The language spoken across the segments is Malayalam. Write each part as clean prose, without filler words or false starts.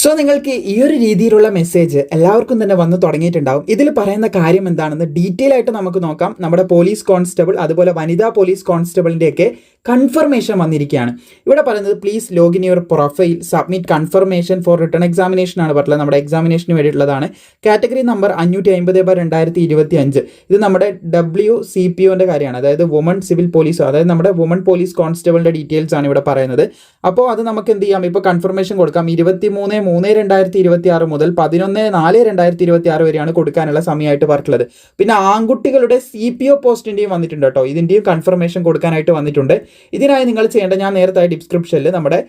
സോ നിങ്ങൾക്ക് ഈ ഒരു രീതിയിലുള്ള മെസ്സേജ് എല്ലാവർക്കും തന്നെ വന്ന് തുടങ്ങിയിട്ടുണ്ടാവും. ഇതിൽ പറയുന്ന കാര്യം എന്താണെന്ന് ഡീറ്റെയിൽ ആയിട്ട് നമുക്ക് നോക്കാം. നമ്മുടെ പോലീസ് കോൺസ്റ്റബിൾ അതുപോലെ വനിതാ പോലീസ് കോൺസ്റ്റബിളിൻ്റെയൊക്കെ കൺഫർമേഷൻ വന്നിരിക്കുകയാണ്. ഇവിടെ പറയുന്നത് please login your profile submit confirmation for written examination ആണ് പറഞ്ഞത്. നമ്മുടെ എക്സാമിനേഷന് വേണ്ടിയിട്ടുള്ളതാണ്. Category number 550/2025. ഇത് നമ്മുടെ WCPOൻ്റെ കാര്യമാണ്, അതായത് വുമൺ സിവിൽ പോലീസ്, അതായത് നമ്മുടെ വുമൺ പോലീസ് കോൺസ്റ്റബിളിൻ്റെ ഡീറ്റെയിൽസ് ആണ് ഇവിടെ പറയുന്നത്. അപ്പോൾ അത് നമുക്ക് എന്ത് ചെയ്യാം, ഇപ്പോൾ കൺഫർമേഷൻ കൊടുക്കാം. 23/3/2026 മുതൽ 11/4/2026 വരെയാണ് കൊടുക്കാനുള്ള സമയമായിട്ട് പറഞ്ഞിട്ടുള്ളത്. പിന്നെ ആൺകുട്ടികളുടെ CPO പോസ്റ്റിൻ്റെയും വന്നിട്ടുണ്ട് കേട്ടോ. ഇതിൻ്റെയും കൺഫർമേഷൻ കൊടുക്കാനായിട്ട് വന്നിട്ടുണ്ട്. ഇതിനായി നിങ്ങൾ ചെയ്യേണ്ട, ഞാൻ നേരത്തെ ഡിസ്ക്രിപ്ഷനിൽ നമ്മുടെ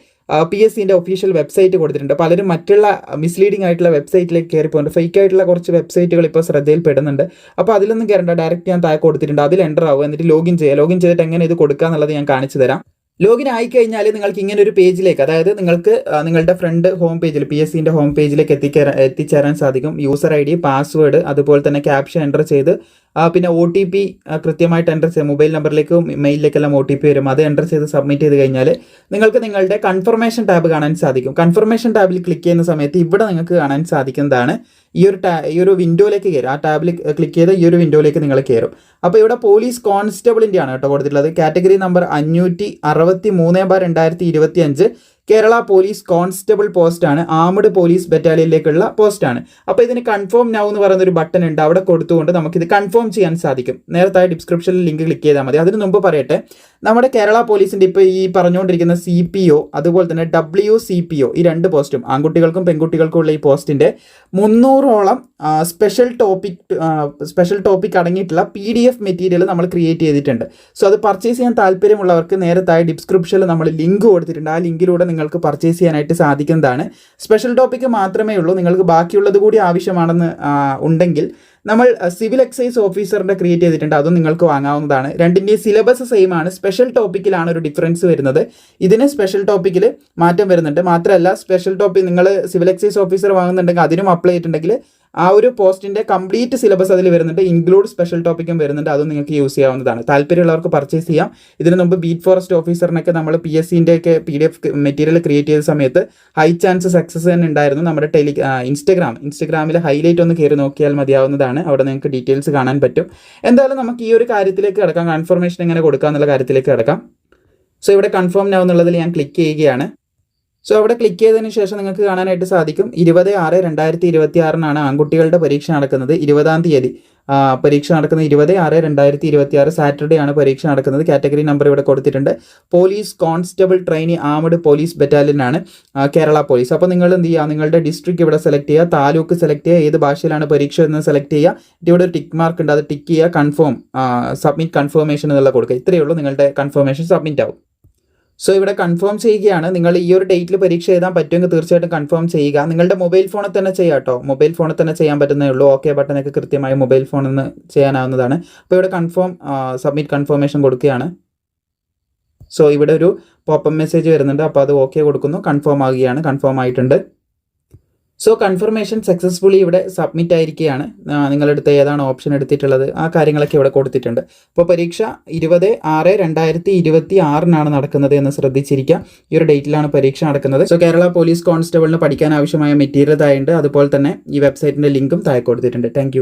PSCൻ്റെ ഒഫീഷ്യൽ വെബ്സൈറ്റ് കൊടുത്തിട്ടുണ്ട്. പലരും മറ്റുള്ള മിസ്ലീഡിംഗ് ആയിട്ടുള്ള വെബ്സൈറ്റിലേക്ക് കയറി പോകുന്നുണ്ട്. ഫേക്ക് ആയിട്ടുള്ള കുറച്ച് വെബ്സൈറ്റുകൾ ഇപ്പോൾ ശ്രദ്ധയിൽപ്പെടുന്നുണ്ട്. അപ്പോൾ അതിലൊന്നും കയറേണ്ട, ഡയറക്റ്റ് ഞാൻ താഴെ കൊടുത്തിട്ടുണ്ട്. അതിൽ എൻ്റർ ആവുക, എന്നിട്ട് ലോഗിൻ ചെയ്യുക. ലോഗിൻ ചെയ്തിട്ട് എങ്ങനെ ഇത് കൊടുക്കുക എന്നുള്ളത് ഞാൻ കാണിച്ചു തരാം. ലോഗിൻ ആയിക്കഴിഞ്ഞാൽ നിങ്ങൾക്ക് ഇങ്ങനെ ഒരു പേജിലേക്ക്, അതായത് നിങ്ങൾക്ക് നിങ്ങളുടെ ഫ്രണ്ട് ഹോം പേജിൽ PSCൻ്റെ ഹോം പേജിലേക്ക് എത്തിച്ചേരാൻ സാധിക്കും. യൂസർ ID, പാസ്വേഡ്, അതുപോലെ തന്നെ ക്യാപ്ഷൻ എൻ്റർ ചെയ്ത് പിന്നെ OTP കൃത്യമായിട്ട് എൻ്റർ ചെയ്ത് മൊബൈൽ നമ്പറിലേക്കും മെയിലിലേക്കെല്ലാം OTP വരും. അത് എൻ്റർ ചെയ്ത് സബ്മിറ്റ് ചെയ്ത് കഴിഞ്ഞാൽ നിങ്ങൾക്ക് നിങ്ങളുടെ കൺഫർമേഷൻ ടാബ് കാണാൻ സാധിക്കും. കൺഫർമേഷൻ ടാബിൽ ക്ലിക്ക് ചെയ്യുന്ന സമയത്ത് ഇവിടെ നിങ്ങൾക്ക് കാണാൻ സാധിക്കുന്നതാണ് ഈ ഒരു വിൻഡോയിലേക്ക് കയറും. ആ ടാബിൽ ക്ലിക്ക് ചെയ്ത് ഈ ഒരു വിൻഡോയിലേക്ക് നിങ്ങൾ കയറും. അപ്പോൾ ഇവിടെ പോലീസ് കോൺസ്റ്റബിളിൻ്റെ ആണ് കേട്ടോ കൊടുത്തിട്ടുള്ളത്. Category number 563/2025 Kerala police constable പോസ്റ്റാണ്. ആംഡ് പോലീസ് ബറ്റാലിയനിലേക്കുള്ള പോസ്റ്റാണ്. അപ്പോൾ ഇതിന് കൺഫേം നൗ എന്ന് പറയുന്നൊരു ബട്ടൺ ഉണ്ട്. അവിടെ കൊടുത്തുകൊണ്ട് നമുക്കിത് കൺഫേം ചെയ്യാൻ സാധിക്കും. നേരത്തെ ഡിസ്ക്രിപ്ഷനിൽ ലിങ്ക് ക്ലിക്ക് ചെയ്താൽ മതി. അതിന് മുമ്പ് പറയട്ടെ, നമ്മുടെ കേരള പോലീസിൻ്റെ ഇപ്പോൾ ഈ പറഞ്ഞുകൊണ്ടിരിക്കുന്ന CPO അതുപോലെ തന്നെ WCPO, ഈ രണ്ട് പോസ്റ്റും ആൺകുട്ടികൾക്കും പെൺകുട്ടികൾക്കും ഉള്ള ഈ പോസ്റ്റിൻ്റെ 300ഓളം സ്പെഷ്യൽ ടോപ്പിക് അടങ്ങിയിട്ടുള്ള PDF മെറ്റീരിയൽ നമ്മൾ ക്രിയേറ്റ് ചെയ്തിട്ടുണ്ട്. സോ അത് പർച്ചേസ് ചെയ്യാൻ താല്പര്യമുള്ളവർക്ക് നേരത്തെ ഡിസ്ക്രിപ്ഷനിൽ നമ്മൾ ലിങ്ക് കൊടുത്തിട്ടുണ്ട്. ആ ലിങ്കിലൂടെ നിങ്ങൾക്ക് പർച്ചേസ് ചെയ്യാനായിട്ട് സാധിക്കുന്നതാണ്. സ്പെഷ്യൽ ടോപ്പിക്ക് മാത്രമേ ഉള്ളൂ. നിങ്ങൾക്ക് ബാക്കിയുള്ളത് കൂടി ആവശ്യമാണെന്ന് ഉണ്ടെങ്കിൽ നമ്മൾ സിവിൽ എക്സൈസ് ഓഫീസറിൻ്റെ ക്രിയേറ്റ് ചെയ്തിട്ടുണ്ട്. അതും നിങ്ങൾക്ക് വാങ്ങാവുന്നതാണ്. രണ്ടിൻ്റെയും സിലബസ് സെയിം ആണ്. സ്പെഷ്യൽ ടോപ്പിക്കിലാണ് ഒരു ഡിഫറൻസ് വരുന്നത്. ഇതിന് സ്പെഷ്യൽ ടോപ്പിക്കിൽ മാറ്റം വരുന്നുണ്ട്. മാത്രമല്ല സ്പെഷ്യൽ ടോപ്പിക് നിങ്ങൾ സിവിൽ എക്സൈസ് ഓഫീസർ വാങ്ങുന്നുണ്ടെങ്കിൽ അതിനും അപ്ലൈ ചെയ്തിട്ടുണ്ടെങ്കിൽ ആ ഒരു പോസ്റ്റിൻ്റെ കംപ്ലീറ്റ് സിലബസ് അതിൽ വരുന്നുണ്ട്. ഇൻക്ലൂഡ് സ്പെഷ്യൽ ടോപ്പിക്കും വരുന്നുണ്ട്. അതും നിങ്ങൾക്ക് യൂസ് ചെയ്യാവുന്നതാണ്. താല്പര്യമുള്ളവർക്ക് പർച്ചേസ് ചെയ്യാം. ഇതിനു മുമ്പ് ബീറ്റ് ഫോറസ്റ്റ് ഓഫീസറിനൊക്കെ നമ്മൾ PSCൻ്റെയൊക്കെ PDF മെറ്റീരിയൽ ക്രിയേറ്റ് ചെയ്ത സമയത്ത് ഹൈ ചാൻസ് സക്സസ് തന്നെ ഉണ്ടായിരുന്നു. നമ്മുടെ ഇൻസ്റ്റഗ്രാമിൽ ഹൈലൈറ്റ് ഒന്ന് കയറി നോക്കിയാൽ മതിയാവുന്നതാണ്. അവിടെ നിങ്ങൾക്ക് ഡീറ്റെയിൽസ് കാണാൻ പറ്റും. എന്തായാലും നമുക്ക് ഈ ഒരു കാര്യത്തിലേക്ക് കിടക്കാം. കൺഫർമേഷൻ എങ്ങനെ കൊടുക്കുക എന്നുള്ള കാര്യത്തിലേക്ക് കിടക്കാം. സോ ഇവിടെ കൺഫേം നൗ എന്നുള്ളതിൽ ഞാൻ ക്ലിക്ക് ചെയ്യുകയാണ്. സോ അവിടെ ക്ലിക്ക് ചെയ്തതിന് ശേഷം നിങ്ങൾക്ക് കാണാനായിട്ട് സാധിക്കും 20/6/2026 ആൺകുട്ടികളുടെ പരീക്ഷ നടക്കുന്നത്. 20-ാം തീയതി പരീക്ഷ നടക്കുന്നത്. 20/6/2026 സാറ്റർഡേ ആണ് പരീക്ഷ നടക്കുന്നത്. കാറ്റഗറി നമ്പർ ഇവിടെ കൊടുത്തിട്ടുണ്ട്. Police constable trainee armed police battalion ആണ് കേരള പോലീസ്. അപ്പോൾ നിങ്ങൾ എന്ത് ചെയ്യുക, നിങ്ങളുടെ ഡിസ്ട്രിക്ട് ഇവിടെ സെലക്ട് ചെയ്യുക, താലൂക്ക് സെലക്ട് ചെയ്യുക, ഏത് ഭാഷയിലാണ് പരീക്ഷ എന്ന് സെലക്ട് ചെയ്യുക. ഇവിടെ ഒരു ടിക്ക് മാർക്ക് ഉണ്ട്, അത് ടിക്ക് ചെയ്യുക. കൺഫേം സബ്മിറ്റ് കൺഫർമേഷൻ എന്നുള്ള കൊടുക്കുക. ഇത്രയേ ഉള്ളൂ, നിങ്ങളുടെ കൺഫർമേഷൻ സബ്മിറ്റ് ആവും. സോ ഇവിടെ കൺഫേം ചെയ്യുകയാണ്. നിങ്ങൾ ഈ ഒരു ഡേറ്റിൽ പരീക്ഷ എഴുതാൻ പറ്റുമെങ്കിൽ തീർച്ചയായിട്ടും കൺഫേം ചെയ്യുക. നിങ്ങളുടെ മൊബൈൽ ഫോണിൽ തന്നെ ചെയ്യാം കേട്ടോ. മൊബൈൽ ഫോണിൽ തന്നെ ചെയ്യാൻ പറ്റുന്നേ ഉള്ളൂ. ഓക്കെ ബട്ടനൊക്കെ കൃത്യമായി മൊബൈൽ ഫോണിൽ നിന്ന് ചെയ്യാനാവുന്നതാണ്. അപ്പോൾ ഇവിടെ കൺഫേം സബ്മിറ്റ് കൺഫർമേഷൻ കൊടുക്കുകയാണ്. സോ ഇവിടെ ഒരു പോപ്പ് മെസ്സേജ് വരുന്നുണ്ട്. അപ്പോൾ അത് ഓക്കെ കൊടുക്കുന്നു. കൺഫേം ആവുകയാണ്. കൺഫേം ആയിട്ടുണ്ട്. സോ കൺഫർമേഷൻ സക്സസ്ഫുള്ളി ഇവിടെ സബ്മിറ്റ് ആയിരിക്കുകയാണ്. നിങ്ങളെടുത്ത് ഏതാണ് ഓപ്ഷൻ എടുത്തിട്ടുള്ളത് ആ കാര്യങ്ങളൊക്കെ ഇവിടെ കൊടുത്തിട്ടുണ്ട്. അപ്പോൾ പരീക്ഷ 20/6/2026 നടക്കുന്നത് എന്ന് ശ്രദ്ധിച്ചിരിക്കുക. ഈ ഒരു ഡേറ്റിലാണ് പരീക്ഷ നടക്കുന്നത്. സോ കേരള പോലീസ് കോൺസ്റ്റബിളിന് പഠിക്കാൻ ആവശ്യമായ മെറ്റീരിയൽ താഴെയുണ്ട്. അതുപോലെ തന്നെ ഈ വെബ്സൈറ്റിൻ്റെ ലിങ്കും താഴെ കൊടുത്തിട്ടുണ്ട്. താങ്ക്